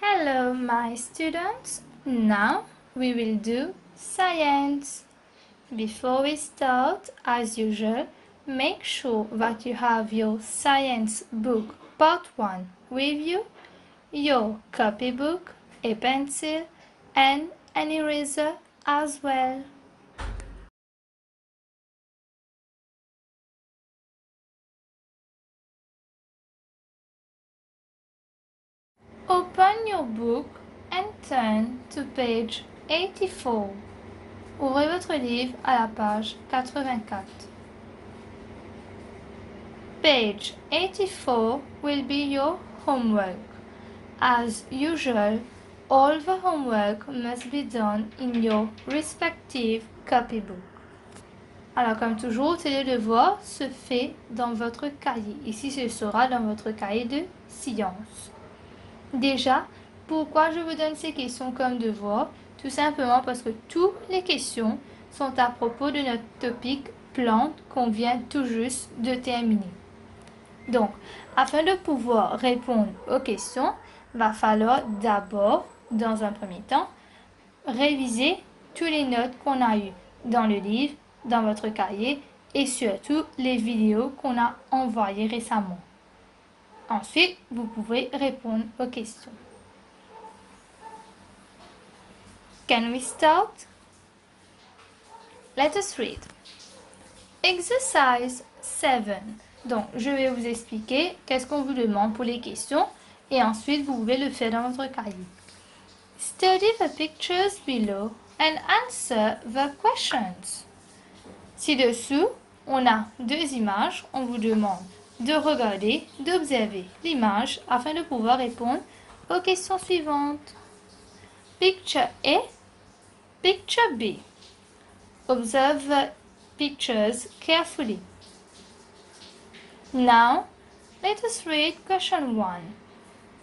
Hello, my students. Now we will do science. Before we start, as usual, make sure that you have your science book part 1 with you, your copybook, a pencil, and an eraser as well. Open your book and turn to page 84. Ouvrez votre livre à la page 84. Page 84 will be your homework. As usual, all the homework must be done in your respective copybook. Alors, comme toujours, tous les devoirs se fait dans votre cahier. Ici, ce sera dans votre cahier de sciences. Déjà, pourquoi je vous donne ces questions comme devoir? Tout simplement parce que toutes les questions sont à propos de notre topic plantes qu'on vient tout juste de terminer. Donc, afin de pouvoir répondre aux questions, va falloir d'abord, dans un premier temps, réviser toutes les notes qu'on a eues dans le livre, dans votre cahier et surtout les vidéos qu'on a envoyées récemment. Ensuite, vous pouvez répondre aux questions. Can we start? Let us read. Exercise 7. Donc, je vais vous expliquer qu'est-ce qu'on vous demande pour les questions et ensuite vous pouvez le faire dans votre cahier. Study the pictures below and answer the questions. Ci-dessous, on a deux images. On vous demande de regarder, d'observer l'image afin de pouvoir répondre aux questions suivantes. Picture A, Picture B. Observe the pictures carefully. Now, let us read question 1.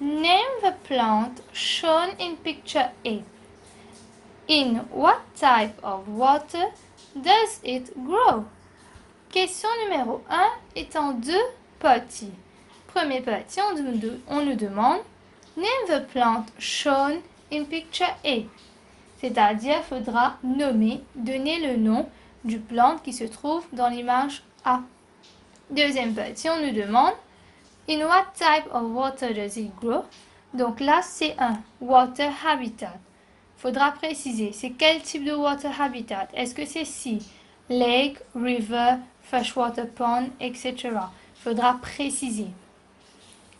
Name the plant shown in picture A. In what type of water does it grow? Question numéro 1 est en deux parties. Première partie, on nous demande Name the plant shown in picture A. C'est-à-dire, il faudra nommer, donner le nom du plante qui se trouve dans l'image A. Deuxième partie, on nous demande In what type of water does it grow? Donc là, c'est un water habitat. Faudra préciser, c'est quel type de water habitat? Est-ce que c'est sea, lake, river, freshwater pond, etc. Faudra préciser.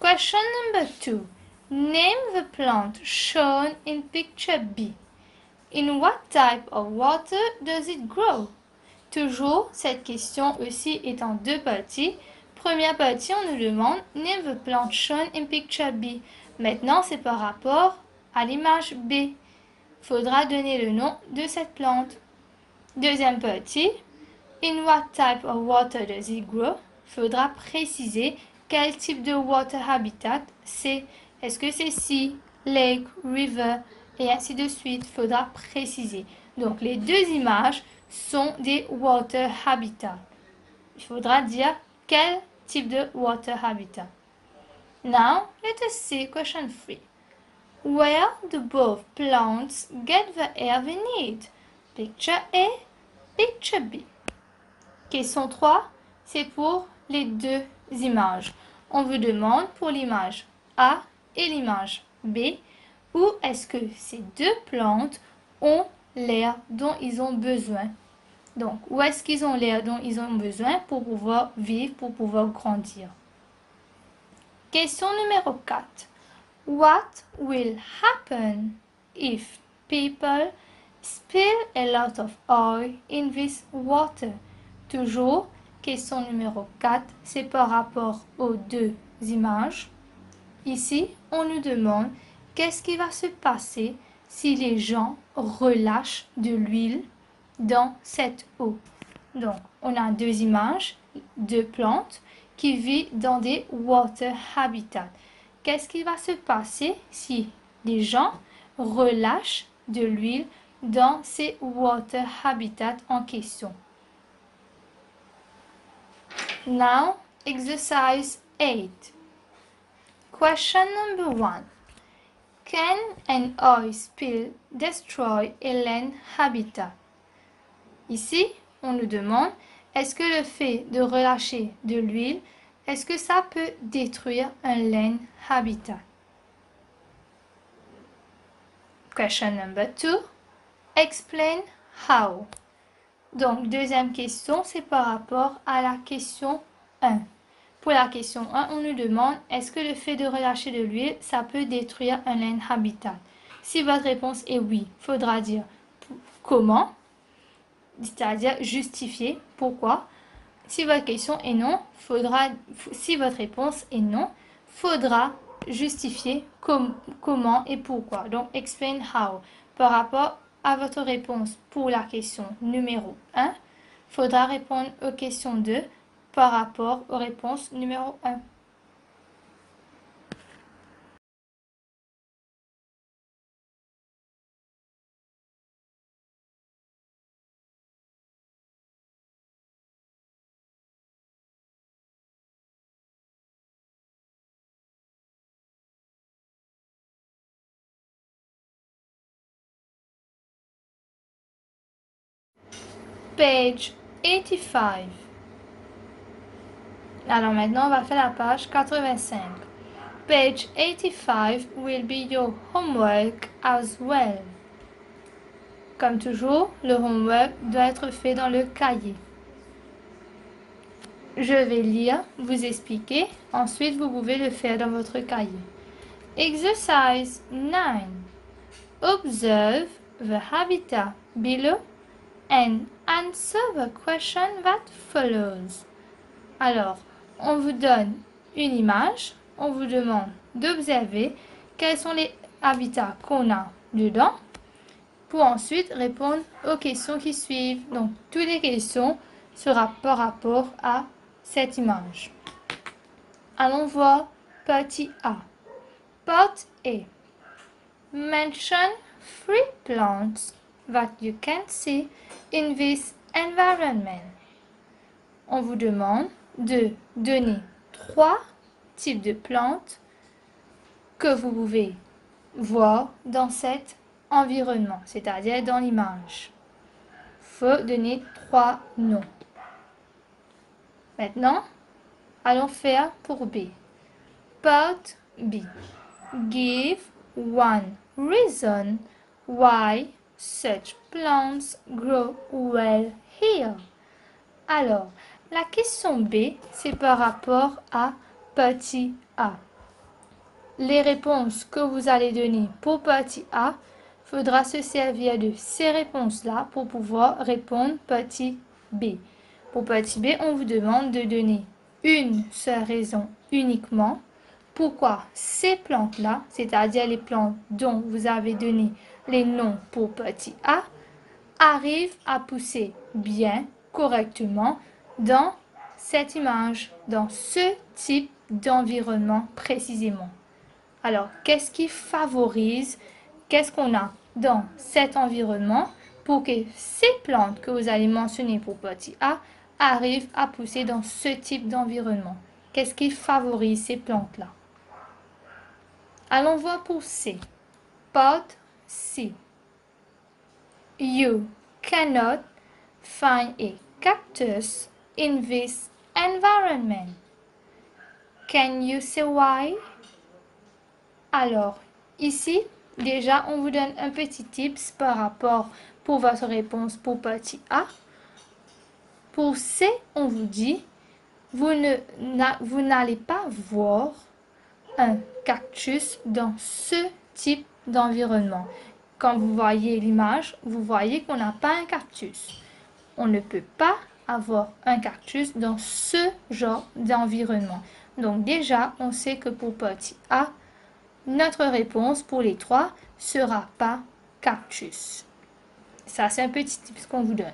Question number 2. Name the plant shown in picture B. In what type of water does it grow? Toujours, cette question aussi est en deux parties. Première partie, on nous demande Name the plant shown in picture B. Maintenant, c'est par rapport à l'image B. Faudra donner le nom de cette plante. Deuxième partie, In what type of water does it grow? Faudra préciser quel type de water habitat c'est. Est-ce que c'est sea, lake, river, et ainsi de suite. Faudra préciser. Donc, les deux images sont des water habitats. Il faudra dire quel type de water habitat. Now, let us see question 3. Where do both plants get the air they need? Picture A, picture B. Question 3, c'est pour les deux images. On vous demande pour l'image A et l'image B, où est-ce que ces deux plantes ont l'air dont ils ont besoin. Donc, où est-ce qu'ils ont l'air dont ils ont besoin pour pouvoir vivre, pour pouvoir grandir. Question numéro 4. What will happen if people spill a lot of oil in this water? Toujours, question numéro 4, c'est par rapport aux deux images. Ici, on nous demande qu'est-ce qui va se passer si les gens relâchent de l'huile dans cette eau. Donc, on a deux images, deux plantes qui vivent dans des water habitats. Qu'est-ce qui va se passer si les gens relâchent de l'huile dans ces water habitats en question? Now, exercise 8. Question number 1. Can an oil spill destroy a land habitat? Ici, on nous demande, est-ce que le fait de relâcher de l'huile, est-ce que ça peut détruire un land habitat? Question number 2. Explain how. Donc, deuxième question, c'est par rapport à la question 1. Pour la question 1, on nous demande, est-ce que le fait de relâcher de l'huile, ça peut détruire un land habitat? Si votre réponse est oui, il faudra dire comment, c'est-à-dire justifier pourquoi. Si votre question est non, si votre réponse est non, faudra justifier comment et pourquoi. Donc, explain how. Par rapport à votre réponse pour la question numéro 1, faudra répondre aux questions 2 par rapport aux réponses numéro 1. Page 85. Alors maintenant, on va faire la page 85. Page 85 will be your homework as well. Comme toujours, le homework doit être fait dans le cahier. Je vais lire, vous expliquer, ensuite vous pouvez le faire dans votre cahier. Exercise 9. Observe the habitat below and answer the question that follows. Alors, on vous donne une image, on vous demande d'observer quels sont les habitats qu'on a dedans pour ensuite répondre aux questions qui suivent. Donc, toutes les questions seront par rapport à cette image. Allons voir partie A. Part A. Mention 3 plants that you can see in this environment. On vous demande de donner 3 types de plantes que vous pouvez voir dans cet environnement, c'est-à-dire dans l'image. Il faut donner 3 noms. Maintenant, allons faire pour B. Part B. Give one reason why such plants grow well here. Alors, la question B, c'est par rapport à partie A. Les réponses que vous allez donner pour partie A, faudra se servir de ces réponses-là pour pouvoir répondre partie B. Pour partie B, on vous demande de donner une seule raison uniquement pourquoi ces plantes-là, c'est-à-dire les plantes dont vous avez donné les noms pour partie A, arrivent à pousser bien, correctement, dans cette image, dans ce type d'environnement précisément. Alors, qu'est-ce qui favorise, qu'est-ce qu'on a dans cet environnement pour que ces plantes que vous allez mentionner pour partie A arrivent à pousser dans ce type d'environnement? Qu'est-ce qui favorise ces plantes-là? Allons voir pour C. Part C. You cannot find a cactus in this environment. Can you say why? Alors, ici, déjà, on vous donne un petit tips par rapport pour votre réponse pour partie A. Pour C, on vous dit, vous n'allez pas voir un cactus dans ce type d'environnement. Quand vous voyez l'image, vous voyez qu'on n'a pas un cactus. On ne peut pas avoir un cactus dans ce genre d'environnement. Donc déjà, on sait que pour partie A, notre réponse pour les 3 sera pas cactus. Ça, c'est un petit tip qu'on vous donne.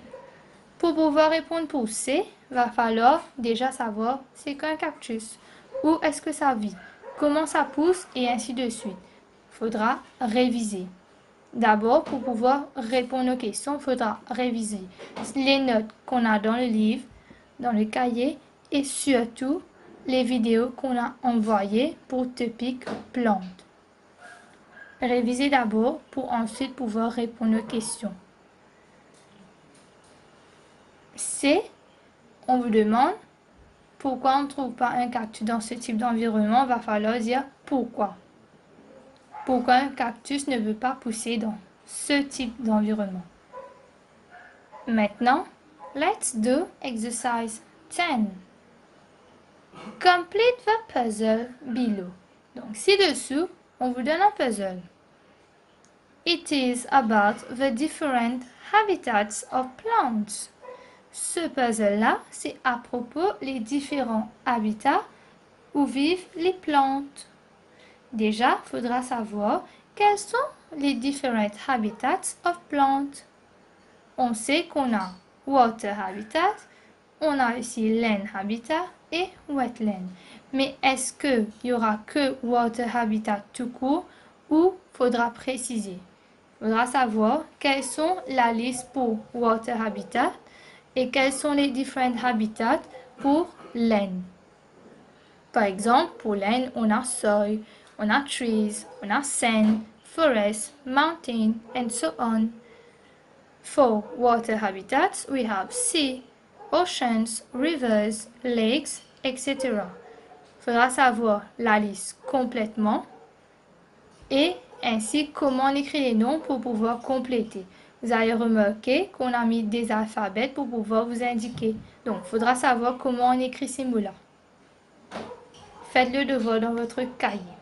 Pour pouvoir répondre pour C, il va falloir déjà savoir c'est qu'un cactus. Où est-ce que ça vit? Comment ça pousse? Et ainsi de suite. Il faudra réviser. D'abord, pour pouvoir répondre aux questions, il faudra réviser les notes qu'on a dans le livre, dans le cahier et surtout les vidéos qu'on a envoyées pour Topic Plantes. Révisez d'abord pour ensuite pouvoir répondre aux questions. C, on vous demande pourquoi on ne trouve pas un cactus dans ce type d'environnement. Il va falloir dire pourquoi. Pourquoi un cactus ne veut pas pousser dans ce type d'environnement. Maintenant, let's do exercise 10. Complete the puzzle below. Donc, ci-dessous, on vous donne un puzzle. It is about the different habitats of plants. Ce puzzle-là, c'est à propos des différents habitats où vivent les plantes. Déjà, il faudra savoir quels sont les different habitats of plants. On sait qu'on a water habitat, on a ici land habitat et wetland. Mais est-ce qu'il y aura que water habitat tout court ou faudra préciser? Il faudra savoir quelles sont la liste pour water habitat et quels sont les different habitats pour land. Par exemple, pour land, on a soil, on a trees, on a sand, forest, mountain, and so on. For water habitats, we have sea, oceans, rivers, lakes, etc. Il faudra savoir la liste complètement et ainsi comment on écrit les noms pour pouvoir compléter. Vous allez remarquer qu'on a mis des alphabets pour pouvoir vous indiquer. Donc, il faudra savoir comment on écrit ces mots-là. Faites le devoir dans votre cahier.